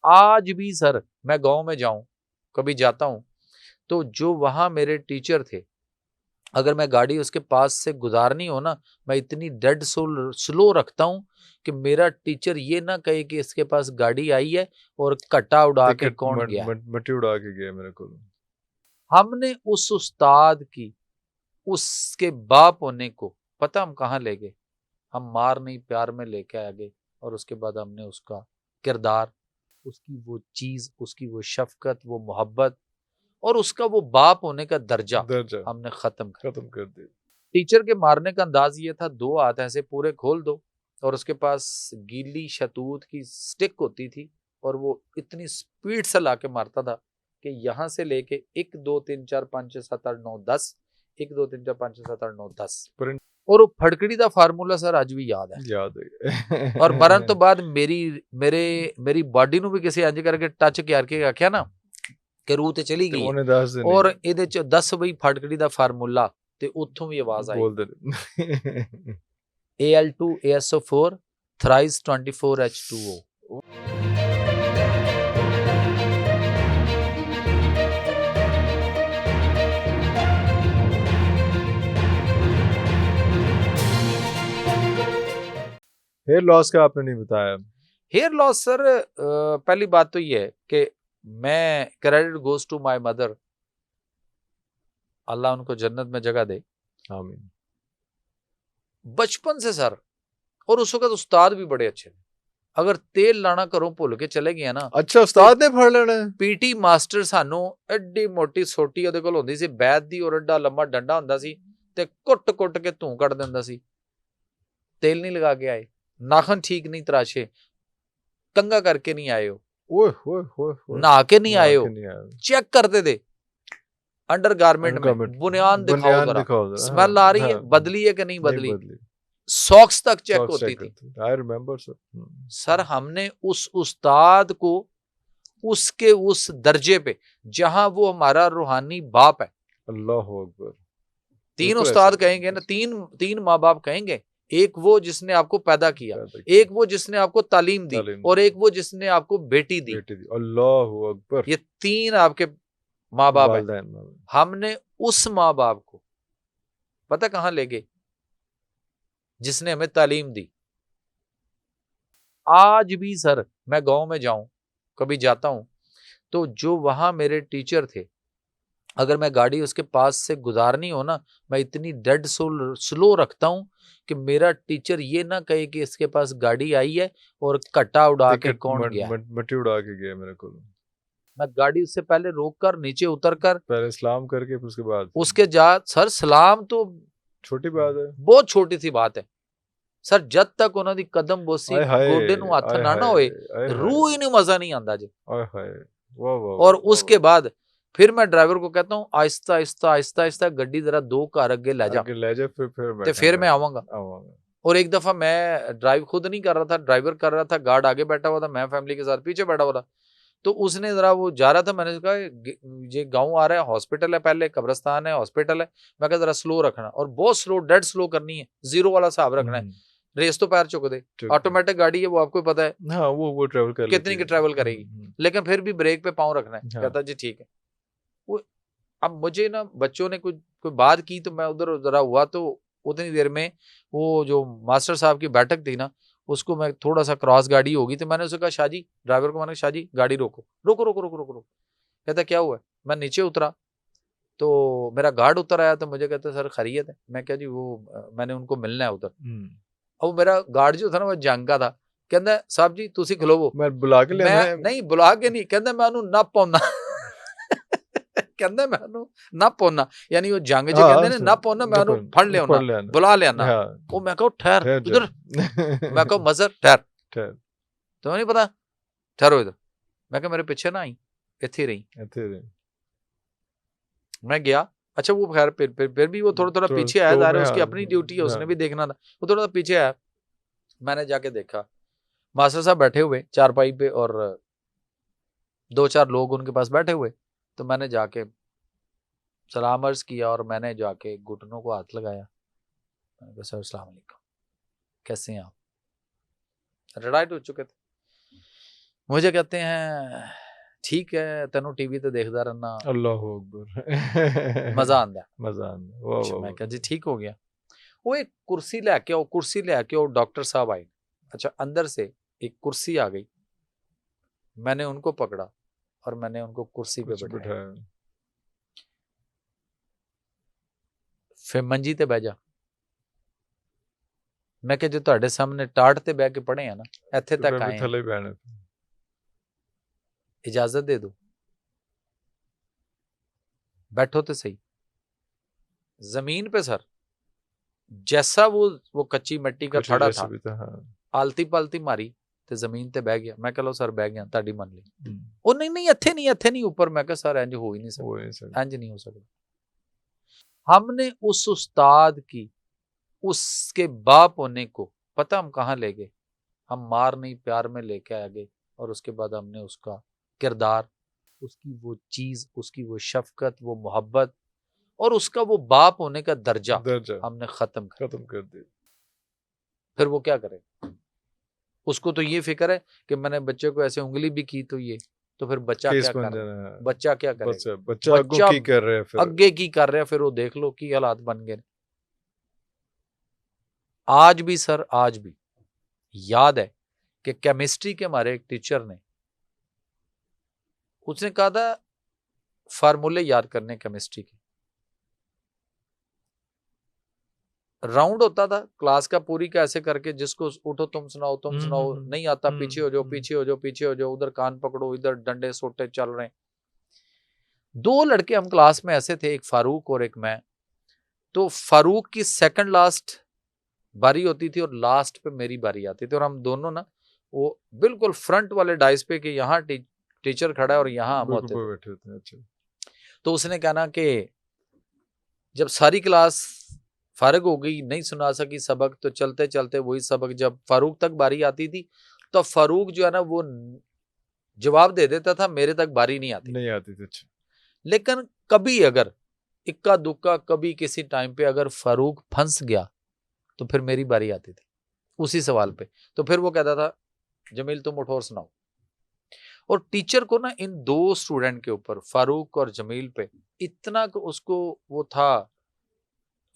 आज भी सर मैं गांव में जाऊं, कभी जाता हूं, तो जो वहां मेरे टीचर थे, अगर मैं गाड़ी उसके पास से गुजारनी हो ना, मैं इतनी डेड स्लो रखता हूं कि मेरा टीचर ये ना कहे कि इसके पास गाड़ी आई है और कट्टा उड़ा के कौन गया है। मट्टी उड़ा के गया मेरे को। हमने उस उस्ताद की, उसके बाप होने को पता हम कहाँ ले गए? हम मार नहीं प्यार में लेके आ गए। और उसके बाद हमने उसका किरदार, उसकी वो चीज, उसकी वो शफकत, वो मोहब्बत और उसका वो बाप होने का दर्जा दर्जा हमने खत्म कर खत्म दिया। कर दिया। टीचर के मारने का अंदाज ये था, दो हाथ ऐसे पूरे खोल दो और उसके पास गीली शतूत की स्टिक होती थी और वो इतनी स्पीड से लाके मारता था कि यहां से लेके 1 2 3 4 5 6 7 8 9 10, 1 2 3 4 5 6 7 8 9 10, और वो फड़कड़ी का फार्मूला सर आज भी याद है। याद है। और मरण तो बाद मेरी बॉडी ਨੂੰ भी किसी इंज करके टच करके आख्या ना कि रूह ਤੇ ਚਲੀ ਗਈ ਉਹਨੇ ਦੱਸ ਦੇਣੀ और ਇਹਦੇ ਚ 10 ਬਈ ਫੜਕੜੀ ਦਾ ਫਾਰਮੂਲਾ ਤੇ ਉੱਥੋਂ ਵੀ ਆਵਾਜ਼ ਆਈ, ਬੋਲਦੇ Al2 ASO4 thrice 24H2O। Hair loss का आपने नहीं बताया। हेयर लॉस सर, पहली बात तो ये है कि मैं, credit goes to my mother, अल्लाह उनको जन्नत में जगह दे, आमीन। बचपन से सर, और उस वक्त उस्ताद भी बड़े अच्छे थे। अगर तेल लाना घरों भुल के चले गए ना, अच्छा उस्ताद ने फड़ लेना है। पीटी मास्टर सानू एडी मोटी सोटी ਉਹਦੇ ਕੋਲ ਹੁੰਦੀ ਸੀ ਬੈਦ ਦੀ ਔਰ ਐਡਾ ਲੰਮਾ ਡੰਡਾ ਹੁੰਦਾ ਸੀ ਤੇ ਕੁੱਟ-ਕੁੱਟ ਕੇ ਧੂੰ ਕੱਢ ਦਿੰਦਾ ਸੀ। तेल नहीं लगा के आए, नाखन ठीक नहीं तराशे, कंगा करके नहीं आए हो, ओए होए होए होए, नहा के नहीं नहा आए के हो, नहीं आए हो। चेक करते थे अंडरगारमेंट में, अनकमिट बुनियान दिखाओ बुनियान जरा, दिखाओ जरा। स्मेल आ रही है, हाँ, बदली है कि नहीं नहीं बदली, बदली। सॉक्स तक चेक सॉक्स होती चेक थी। करते आई रिमेंबर सर। सर हमने उस उस्ताद को उसके उस दर्जे पे, जहां वो हमारा रूहानी बाप है, अल्लाह अकबर, तीन बिल्कुल ऐसे उस्ताद कहेंगे ना, तीन तीन माँ बाप कहेंगे, एक वो जिसने आपको पैदा किया, पैदा किया, एक वो जिसने आपको तालीम दी, तालीम और दी, एक वो जिसने आपको बेटी दी। बेटी दी। अल्लाह अकबर, ये तीन आपके माँ बाप है। वालिदैन। हमने उस माँ बाप को पता कहां ले गए? जिसने हमें तालीम दी। आज भी सर मैं गांव में जाऊं, कभी जाता हूं, तो जो वहां मेरे टीचर थे, अगर मैं गाड़ी उसके पास से गुजारनी हो ना, मैं इतनी डेड स्लो रखता हूं कि मेरा टीचर ये ना कहे कि इसके पास गाड़ी आई है और कट्टा उड़ा के कौन गया है। मट्टी उड़ा के गया मेरे को। मैं गाड़ी उससे पहले रोक कर, नीचे उतर कर, पहले सलाम करके उसके बाद उसके जा सर, सलाम तो छोटी बात है, बहुत छोटी सी बात है सर, जद तक ਉਹਨਾਂ ਦੀ ਕਦਮ ਬੋਸੀ आय हाय, ਗੋਡੇ ਨੂੰ ਹੱਥ आय ਨਾ हाय, ਹੋਏ, आय हाय, रूह ही नहीं, मजा नहीं आता जी। आय हाय, वाह वाह और वाह उसके बाद फिर मैं ड्राइवर को कहता हूँ आहिस्ता आहिस्ता आहिस्ता आहिस्ता गड्डी जरा 2 घर अगे ले जा, आगे ले जा, फिर तो फिर मैं बैठांगा आवांगा। और एक दफा मैं ड्राइव खुद नहीं कर रहा था, ड्राइवर कर रहा था, गार्ड आगे बैठा हुआ था, मैं फैमिली के साथ पीछे बैठा हुआ था। तो उसने जरा वो जा रहा था, मैंने कहा ये गाँव आ रहा है, हॉस्पिटल है, पहले कब्रस्तान है, हॉस्पिटल है, मैं कहा जरा स्लो रखना, और बहुत स्लो, डेड स्लो करनी है, 0 वाला हिसाब रखना है, रेस तो पैर चुक दे, ऑटोमेटिक गाड़ी है वो, आपको पता है हाँ, वो ट्रेवल कर कितनी की ट्रेवल करेगी, लेकिन फिर भी ब्रेक पे पाँव रखना है। कहता जी ठीक है। वो अब मुझे ना बच्चों ने कोई बात की, तो मैं उधर जरा हुआ, तो उतनी देर में वो जो मास्टर साहब की बैठक थी ना, उसको मैं थोड़ा सा क्रॉस गाड़ी होगी, तो मैंने उसे कहा शाहजी, ड्राइवर को मैंने, शाहजी गाड़ी रोको, रोको रोको रोको रोको रोको। कहता क्या हुआ? मैं नीचे उतरा तो मेरा गार्ड उतर आया, तो मुझे कहता सर खैरियत है? मैं क्या जी वो मैंने उनको मिलना है उधर। अब मेरा गार्ड जो था ना वो जंग का था, कहता साहब जी तुसी खलोवो, मैं बुला के लेना है, नहीं बुला के नहीं, कहता मैं ਉਹਨੂੰ ਨੱਪ ਪਾਉਂਦਾ, ਕਹਿੰਦਾ ਮੈਂ ਉਹਨੂੰ ਨੱਪ ਪਾਉਂਦਾ, ਯਾਨੀ ਉਹ ਜੰਗ 'ਚ ਕਹਿੰਦੇ ਨੇ ਨੱਪ ਪਾਉਂਦਾ, ਮੈਂ ਉਹਨੂੰ ਫੜ ਲਿਆਉਣਾ, ਬੁਲਾ ਲਿਆਣਾ। ਉਹ ਮੈਂ ਕਹਾਂ ਠਹਿਰ ਇਧਰ, ਮੈਂ ਕਹਾਂ ਮਜ਼ਰ ਠਹਿਰ, तुम्हें नहीं पता, ठहरो इधर। मैं कहा मेरे पीछे ना आई, ਇੱਥੇ रही। मैं गया, अच्छा वो खैर फिर भी वो थोड़ा थोड़ा पीछे आया, जा रहा है उसकी अपनी ड्यूटी है, उसने भी देखना था, वो थोड़ा पीछे आया। मैंने जाके देखा मास्टर साहब बैठे हुए चारपाई पे और 2-4 लोग उनके पास बैठे हुए, तो मैंने जाके सलाम अर्ज किया और मैंने जाके घुटनों को हाथ लगाया। मैंने कहा सर अस्सलाम वालेकुम, कैसे हैं आप? रिटायर्ड हो चुके थे। मुझे कहते हैं ठीक है तेनों टीवी ते देखदा रहना, अल्लाह अकबर मजा आंदा, मजा आंदा। वाह वाह मैं कहा जी ठीक हो गया। वो एक कुर्सी लेके आओ, कुर्सी लेके आओ, डॉक्टर साहब आए, अच्छा अंदर से एक कुर्सी आ गई, मैंने उनको पकड़ा और मैंने उनको कुर्सी पे बिठाया, फिर मंजी ते बह जा। मैं कहा जो तुहाडे सामने टाट ते बह के पढ़े हैं ना, इत्थे तक आए हैं, इजाजत दे दो, बैठो तो सही। जमीन पे सर जैसा वो कच्ची मिट्टी का थड़ा था, आलती पालती मारी ते जमीन ते बह गया। मैं कह लो सर बह गया, ताड़ी मन ली। ओ नहीं इत्थे नहीं ऊपर। मैं कहा सर इंज हो ही नहीं सकता, इंज नहीं हो सकता। हमने उस उस्ताद की, उसके बाप होने को पता हम कहाँ ले गए, हम मार नहीं प्यार में लेके आ गए। और उसके बाद हमने उसका किरदार, उसकी वो चीज, उसकी वो शफकत, वो मोहब्बत और उसका वो बाप होने का दर्जा हमने खत्म कर दिया। फिर वो क्या करे, उसको तो ये फिक्र है कि मैंने बच्चे को ऐसे उंगली भी की तो ये, तो फिर बच्चा क्या कर रहा है, बच्चा क्या करे, बच्चा अगे की कर रहा है, फिर वो देख लो की हालात बन गए। आज भी सर, आज भी याद है कि केमिस्ट्री के हमारे एक टीचर ने, उसने कहा था फार्मूले याद करने केमिस्ट्री के। राउंड होता था क्लास का पूरी का, ऐसे करके जिसको उठो तुम सुनाओ, नहीं आता पीछे हो जाओ, उधर कान पकड़ो, इधर डंडे सोटे चल रहे हैं। 2 लड़के हम क्लास में ऐसे थे, एक फारूक और एक मैं। तो फारूक की सेकंड लास्ट बारी होती थी और लास्ट पे मेरी बारी आती थी, और हम दोनों ना वो बिल्कुल फ्रंट वाले डाइस पे कि यहाँ टीचर खड़ा है और यहाँ हम होते थे। अच्छा। तो उसने कहना कि जब सारी क्लास फारिग हो गई, नहीं सुना सकी सबक, तो चलते चलते वही सबक जब फारूक तक बारी आती थी तो फारूक जो है ना वो जवाब दे देता था, मेरे तक बारी नहीं आती थी। अच्छा। लेकिन कभी अगर इक्का दुक्का कभी किसी टाइम पे अगर फारूक फंस गया तो फिर मेरी बारी आती थी उसी सवाल पे। तो फिर वो कहता था जमील तुम उठो और सुनाओ। और टीचर को ना इन 2 स्टूडेंट के ऊपर, फारूक और जमील पे, इतना उसको वो था,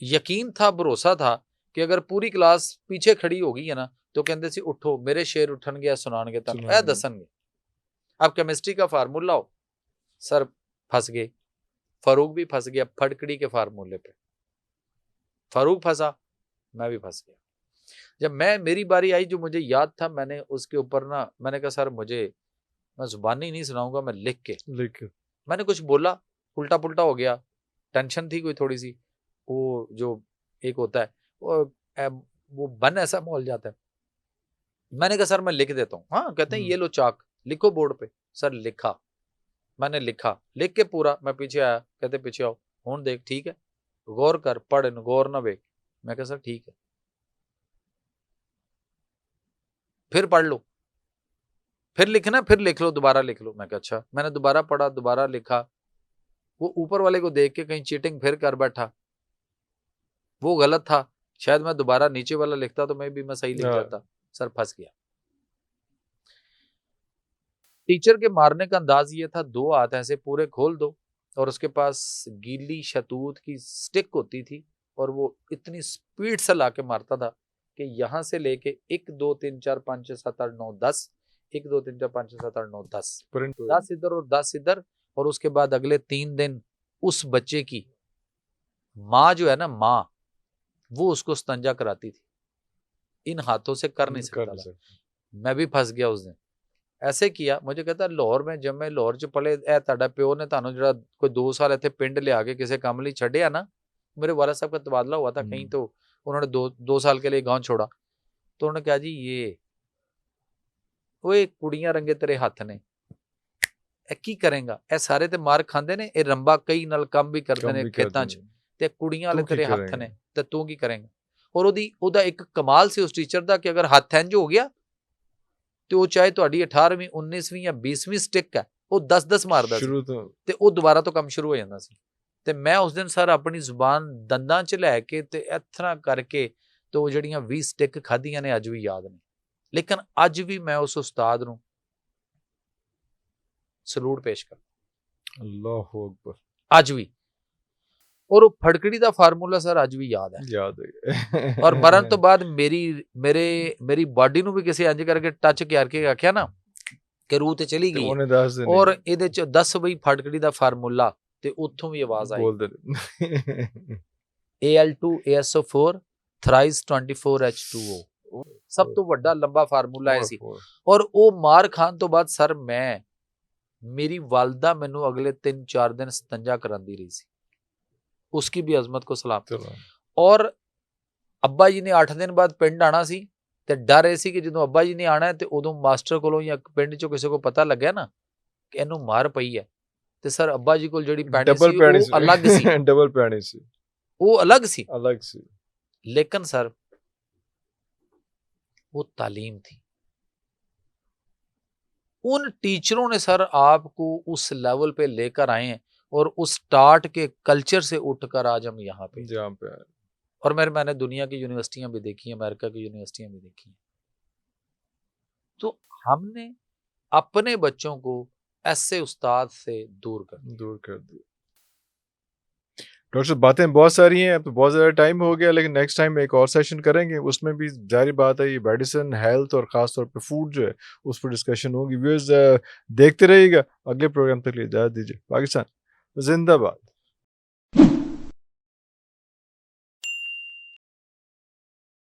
यकीन था, भरोसा था कि अगर पूरी क्लास पीछे खड़ी होगी है ना तो कहते सी उठो मेरे शेर उठन गया सुनानगे तन ए दसनगे। अब केमिस्ट्री का फार्मूला हो, सर फंस गए, फारूक भी फंस गया फटकड़ी के फार्मूले पे, फारूक फंसा, मैं भी फंस गया। जब मेरी बारी आई, जो मुझे याद था, मैंने उसके ऊपर ना, मैंने कहा सर मैं जुबानी नहीं सुनाऊंगा, मैं लिख के मैंने कुछ बोला, उल्टा पुल्टा हो गया, टेंशन थी कोई थोड़ी सी, वो जो एक होता है वो बन ऐसा मोल जाता है। मैंने कहा सर मैं लिख देता हूँ। हाँ, कहते हैं ये लो चाक लिखो बोर्ड पे। सर लिखा, मैंने लिखा, लिख के पूरा मैं पीछे आया, कहते पीछे आओ, हूं देख ठीक है, गौर कर, पढ़, गौर ना वे। मैं कहा सर ठीक है, फिर पढ़ लो, फिर लिखना, फिर लिख लो, दोबारा लिख लो। मैं कहा अच्छा। मैंने दोबारा पढ़ा, दोबारा लिखा। वो ऊपर वाले को देख के कहीं चीटिंग फिर कर बैठा, वो गलत था, शायद मैं दोबारा नीचे वाला लिखता तो मैं सही लिख जाता। सर फंस गया। टीचर के मारने का अंदाज ये था, 2 हाथ ऐसे पूरे खोल दो और उसके पास गीली शतूत की स्टिक होती थी और वो इतनी स्पीड से लाके मारता था कि यहां से लेके 1 2 3 4 5 6 7 8 9 10, 1 2 3 4 5 6 7 8 9 10 इधर और 10 इधर। और उसके बाद अगले 3 दिन उस बच्चे की माँ जो है ना, माँ, वो उसको स्तंजा कराती थी, इन हाथों से कर नहीं सकता था। मैं भी फंस गया उस दिन। ऐसे किया, मुझे कहता लाहौर में जब मैं लाहौर च पले ए तुहाडा प्यो ने तुहानू जो कोई 2 साल इत्थे पिंड लिया के किसी काम लिए छड्डिया ना, मेरे वाला साहब का तबादला हुआ था कहीं, तो उन्होंने 2 साल के लिए गांव छोड़ा, तो उन्होंने कहा जी ये ओए कुड़ियां रंगे तेरे हथ ने, ए की करेगा, ए सारे ते मार खांदे ने, ए रंबा कई नाल काम भी करदे ने खेतां च, ते कुड़ियां वाले तेरे हथ ने, ते तू की करेगा। और ओदा एक कमाल से उस टीचर दा कि अगर हथ इंज हो गया तो वो चाहे तुहाडी 18वीं 19वीं या 20वीं स्टिक है, वो 10-10 मारदा सी ते वो दोबारा तो काम शुरू हो जांदा सी। ते मैं उस दिन सर अपनी जुबान दंदां च लैके ते इस तरह करके तो वो जड़ियां 20 स्टिक खादियां ने अज भी याद ने। लेकिन अज भी मैं उस उस्ताद नूं सलूट पेश कर। अल्लाह अकबर। अज भी, और वो फड़कड़ी का फार्मूला सर अज भी याद है। और मरण तो बाद मेरी बॉडी नूं भी किसी इंज करके टच करके आख्या ना कि रूह ते चली गई है, और इहदे च 10 बई फड़कड़ी का फार्मूला ते उत्थों भी आवाज आई Al2 ASO4 thrice 24 H2O, सब तो वड्डा लंबा फार्मूला है सी। और वो मार खान तो बाद सर मेरी वालदा मैनू अगले 3-4 दिन स्तंजा करांदी रही सी, उसकी भी अजमत को सलाम। और अब्बा जी ने 8 दिन बाद पिंड आना सी, ते डर ये सी कि जो अब्बा जी ने आना है तो उदों मास्टर कोलों या पिंड चों किसी को पता लग्या ना कि इनू मार पई है, ते सर अब्बा जी कोल जिहड़ी पैणी सी वो अलग सी, डबल पैणी सी, वो अलग सी। लेकिन सर वो तालीम थी, उन टीचरों ने सर आपको उस लेवल पे लेकर आए हैं, और उस स्टार्ट के कल्चर से उठकर आज हम यहाँ पे आए। और मैंने दुनिया की यूनिवर्सिटियां भी देखी हैं, अमेरिका की यूनिवर्सिटियां भी देखी हैं। तो हमने अपने बच्चों को ऐसे उस्ताद से दूर कर दिया। डॉक्टर साहब बातें बहुत सारी हैं, अब तो बहुत ज़्यादा टाइम हो गया, लेकिन नेक्स्ट टाइम एक और सेशन करेंगे, उसमें भी जारी बात है ये मेडिसिन, हेल्थ और ख़ास तौर पे फूड जो है उस पर डिस्कशन होगी। व्यूअर्स देखते रहिएगा, अगले प्रोग्राम तक लिए इजाज़त दीजिए। पाकिस्तान जिंदाबाद।